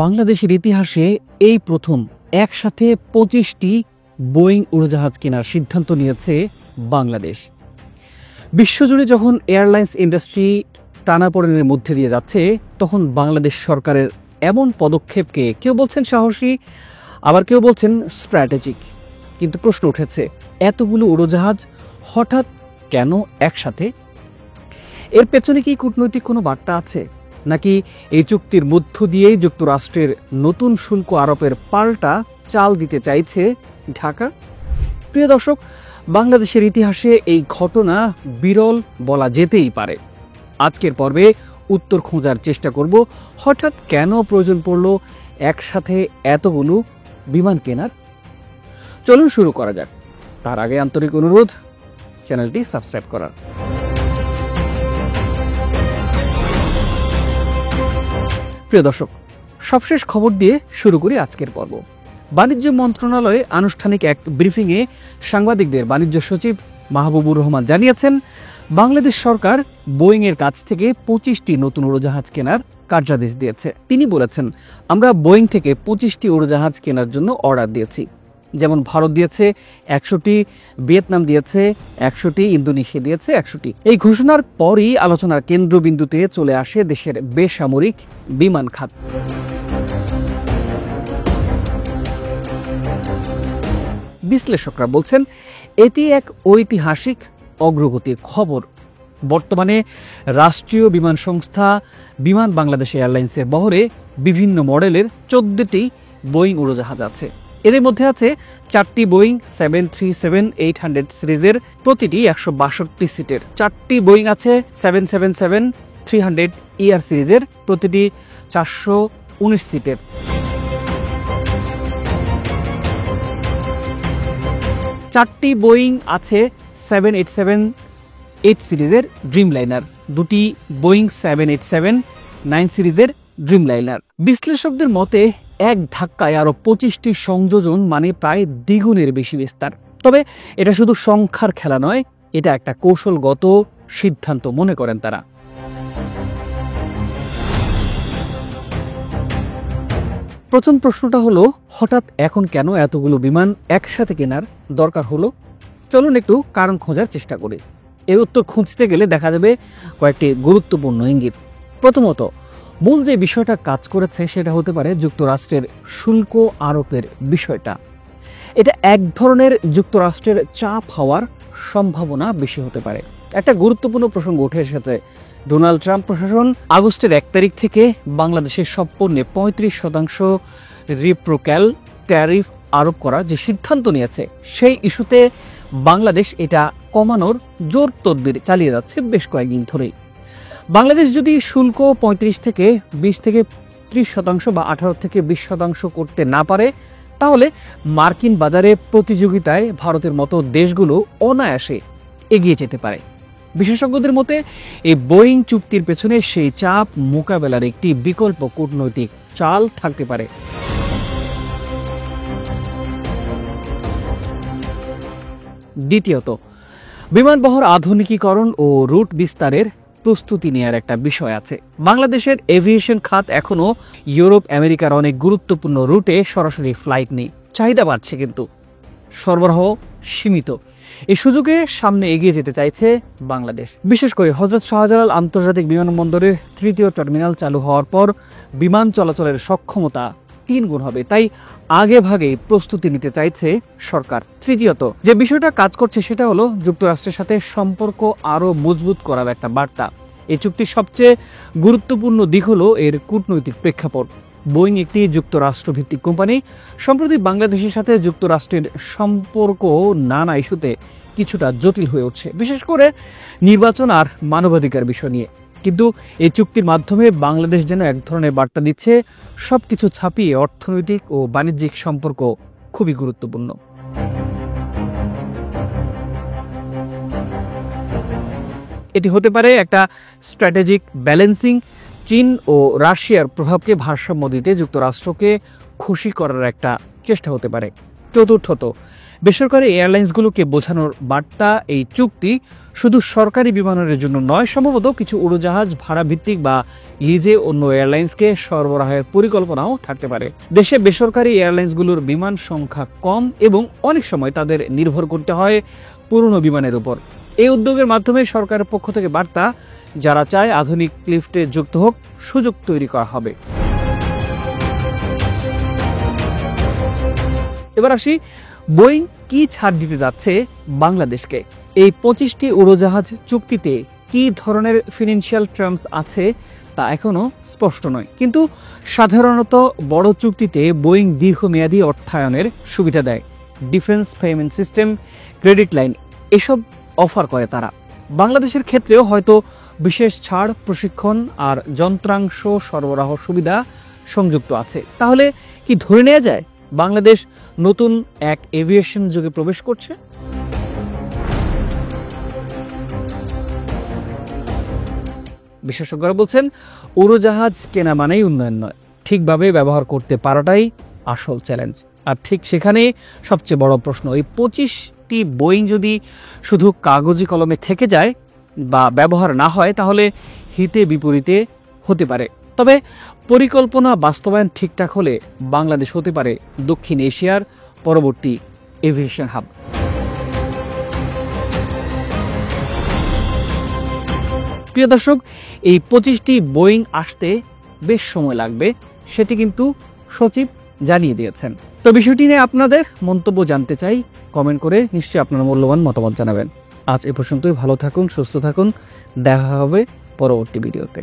বাংলাদেশের ইতিহাসে এই প্রথম একসাথে 25টি বোয়িং উড়োজাহাজ কেনার সিদ্ধান্ত নিয়েছে বাংলাদেশ। বিশ্বজুড়ে যখন এয়ারলাইন্স ইন্ডাস্ট্রি টানাপোড়েনের মধ্যে দিয়ে যাচ্ছে, তখন বাংলাদেশ সরকারের এমন পদক্ষেপকে কেউ বলছেন সাহসী, আবার কেউ বলছেন স্ট্র্যাটেজিক। কিন্তু প্রশ্ন উঠেছে, এতগুলো উড়োজাহাজ হঠাৎ কেন একসাথে? এর পেছনে কি কূটনৈতিক কোনো বার্তা আছে, নাকি এই চুক্তির মধ্য দিয়েই যুক্তরাষ্ট্রের নতুন শুল্ক আরোপের পাল্টা চাল দিতে চাইছে ঢাকা? প্রিয় দর্শক, বাংলাদেশের ইতিহাসে এই ঘটনা বিরল বলা যেতেই পারে। আজকের পর্বে উত্তর খোঁজার চেষ্টা করব, হঠাৎ কেন প্রয়োজন পড়ল একসাথে এতগুলো বিমান কেনার। চলুন শুরু করা যাক। তার আগে আন্তরিক অনুরোধ, চ্যানেলটি সাবস্ক্রাইব করার। প্রিয় দর্শক, সবশেষ খবর দিয়ে শুরু করি আজকের পর্ব। বাণিজ্য মন্ত্রণালয়ে আনুষ্ঠানিক এক ব্রিফিংয়ে সাংবাদিকদের বাণিজ্য সচিব মাহবুবুর রহমান জানিয়েছেন, বাংলাদেশ সরকার বোয়িংয়ের কাছ থেকে 25টি নতুন উড়োজাহাজ কেনার কার্যাদেশ দিয়েছে। তিনি বলেছেন, আমরা বোয়িং থেকে 25টি উড়োজাহাজ কেনার জন্য অর্ডার দিয়েছি। যেমন ভারত দিয়েছে 100টি, ভিয়েতনাম দিয়েছে 100টি, ইন্দোনেশিয়া দিয়েছে 100টি। এই ঘোষণার পরই আলোচনার কেন্দ্রবিন্দুতে চলে আসে দেশের বেসামরিক বিমান খাত। বিশ্লেষকরা বলছেন, এটি এক ঐতিহাসিক অগ্রগতির খবর। বর্তমানে রাষ্ট্রীয় বিমান সংস্থা বিমান বাংলাদেশ এয়ারলাইন্সের বহরে বিভিন্ন মডেলের 14টি বোয়িং উড়োজাহাজ আছে। এদের মধ্যে আছে 4টি বোয়িং 737-800 সিরিজের, প্রতিটি 162 সিটের। 4টি বোয়িং আছে 777-300 ER সিরিজের, প্রতিটি 419 সিটের। 4টি বোয়িং আছে 787-8 সিরিজের ড্রিমলাইনার, 2টি বোয়িং 787-9 সিরিজের ড্রিমলাইনার। বিশ্লেষকদের মতে এক ধাক্কায় আরো 25টি সংযোজন, মানে প্রায় দ্বিগুণের বেশি বিস্তার। তবে এটা শুধু সংখ্যার খেলা নয়, এটা একটা কৌশলগত সিদ্ধান্ত মনে করেন তারা। প্রথম প্রশ্নটা হলো, হঠাৎ এখন কেন এতগুলো বিমান একসাথে কেনার দরকার হলো? চলুন একটু কারণ খোঁজার চেষ্টা করি। এর উত্তর খুঁজতে গেলে দেখা যাবে কয়েকটি গুরুত্বপূর্ণ ইঙ্গিত। প্রথমত, মূল যে বিষয়টা কাজ করেছে সেটা হতে পারে যুক্তরাষ্ট্রের শুল্ক আরোপের বিষয়টা। এটা এক ধরনের যুক্তরাষ্ট্রের চাপ হওয়ার সম্ভাবনা বেশি হতে পারে। একটা গুরুত্বপূর্ণ প্রসঙ্গ উঠে এসেছে, ডোনাল্ড ট্রাম্প প্রশাসন আগস্টের 1 তারিখ থেকে বাংলাদেশের সব পণ্যে 35% রিপ্রোক্যাল ট্যারিফ আরোপ করার যে সিদ্ধান্ত নিয়েছে, সেই ইস্যুতে বাংলাদেশ এটা কমানোর জোর তদবির চালিয়ে যাচ্ছে বেশ কয়েকদিন ধরেই। বাংলাদেশ যদি শুল্ক 35 থেকে 20-30% বা 18-20% করতে না পারে, তাহলে মার্কিন বাজারে প্রতিযোগিতায় ভারতের মতো দেশগুলো অনায়াসে এগিয়ে যেতে পারে। বিশেষজ্ঞদের মতে এই বোয়িং চুক্তির পেছনে সেই চাপ মোকাবেলার একটি বিকল্প কূটনৈতিক চাল থাকতে পারে। দ্বিতীয়ত, বিমানবহর আধুনিকীকরণ ও রুট বিস্তারের প্রস্তুতি নেওয়ার একটা বিষয় আছে। বাংলাদেশের এভিয়েশন খাত এখনো ইউরোপ আমেরিকার অনেক গুরুত্বপূর্ণ রুটে সরাসরি ফ্লাইট নেই। চাহিদা বাড়ছে, কিন্তু সরবরাহ সীমিত। এই সুযোগে সামনে এগিয়ে যেতে চাইছে বাংলাদেশ। বিশেষ করে হযরত শাহজালাল আন্তর্জাতিক বিমানবন্দরের 3য় টার্মিনাল চালু হওয়ার পর বিমান চলাচলের সক্ষমতা 3 গুণ হবে। তাই আগে ভাগেই প্রস্তুতি নিতে চাইছে সরকার। তৃতীয়ত, যে বিষয়টা কাজ করছে সেটা হলো যুক্তরাষ্ট্রের সাথে সম্পর্ক আরো মজবুত করার একটা বার্তা। এই চুক্তির সবচেয়ে গুরুত্বপূর্ণ দিক হলো এর কূটনৈতিক প্রেক্ষাপট। বোয়িং একটি যুক্তরাষ্ট্র ভিত্তিক কোম্পানি। সম্প্রতি বাংলাদেশের সাথে যুক্তরাষ্ট্রের সম্পর্ক নানা ইস্যুতে কিছুটা জটিল হয়ে উঠছে, বিশেষ করে নির্বাচন আর মানবাধিকার বিষয় নিয়ে। কিন্তু এই চুক্তির মাধ্যমে বাংলাদেশ যেন এক ধরনের বার্তা দিচ্ছে, সবকিছু ছাপিয়ে অর্থনৈতিক ও বাণিজ্যিক সম্পর্ক খুবই গুরুত্বপূর্ণ। এটি হতে পারে একটা স্ট্র্যাটেজিক ব্যালেন্সিং। চীন ও রাশিয়ার প্রভাবকে ভারসাম্য দিতে যুক্তরাষ্ট্রকে খুশি করার একটা চেষ্টা হতে পারে। চতুর্থত, বেসরকারি এয়ারলাইন্সগুলোকে বোঝানোর বার্তা এই চুক্তি শুধু সরকারি বিমানের জন্য নয়, সম্ভবত কিছু উড়োজাহাজ ভাড়া ভিত্তিক বা লিজে অন্য এয়ারলাইন্সকে সরবরাহের পরিকল্পনাও থাকতে পারে। দেশে বেসরকারি এয়ারলাইন্সগুলোর বিমান সংখ্যা কম এবং অনেক সময় তাদের নির্ভর করতে হয় পুরনো বিমানের উপর। এই উদ্যোগের মাধ্যমে সরকারের পক্ষ থেকে বার্তা, যারা চায় আধুনিক লিফটে যুক্ত হোক, সুযোগ তৈরি করা হবে। এবার আসি, বোয়িং কি ছাড় দিতে যাচ্ছে বাংলাদেশকে। এই 25টি উড়োজাহাজ চুক্তিতে কি ধরনের ফিনান্সিয়াল টার্মস আছে তা এখনো স্পষ্ট নয়, কিন্তু সাধারণত বড় চুক্তিতে বোয়িং দীর্ঘমেয়াদী অর্থায়নের সুবিধা দেয়। Defence payment system, credit line এসব অফার করে তারা। বাংলাদেশের ক্ষেত্রেও হয়তো বিশেষ ছাড়, প্রশিক্ষণ আর যন্ত্রাংশ সরবরাহ সুবিধা সংযুক্ত আছে। তাহলে কি ধরে নেওয়া যায় বাংলাদেশ নতুন এক এভিয়েশন যুগে প্রবেশ করছে? বিশেষজ্ঞরা বলছেন, উড়োজাহাজ কেনা মানেই উন্নয়ন নয়, ঠিকভাবে ব্যবহার করতে পারাটাই আসল চ্যালেঞ্জ। আর ঠিক সেখানে সবচেয়ে বড় প্রশ্ন, এই 25টি বোয়িং যদি শুধু কাগজি কলমে থেকে যায় বা ব্যবহার না হয়, তাহলে হিতে বিপরীতে হতে পারে। তবে পরিকল্পনা বাস্তবায়ন ঠিকঠাক হলে বাংলাদেশ হতে পারে দক্ষিণ এশিয়ার পরবর্তী এভিয়েশন হাব। প্রিয় দর্শক, এই 25টি বোয়িং আসতে বেশ সময় লাগবে, সেটি কিন্তু সচিব জানিয়ে দিয়েছেন। তো বিষয়টি নিয়ে আপনাদের মন্তব্য জানতে চাই, কমেন্ট করে নিশ্চয়ই আপনার মূল্যবান মতামত জানাবেন। আজ এ পর্যন্তই। ভালো থাকুন, সুস্থ থাকুন, দেখা হবে পরবর্তী ভিডিওতে।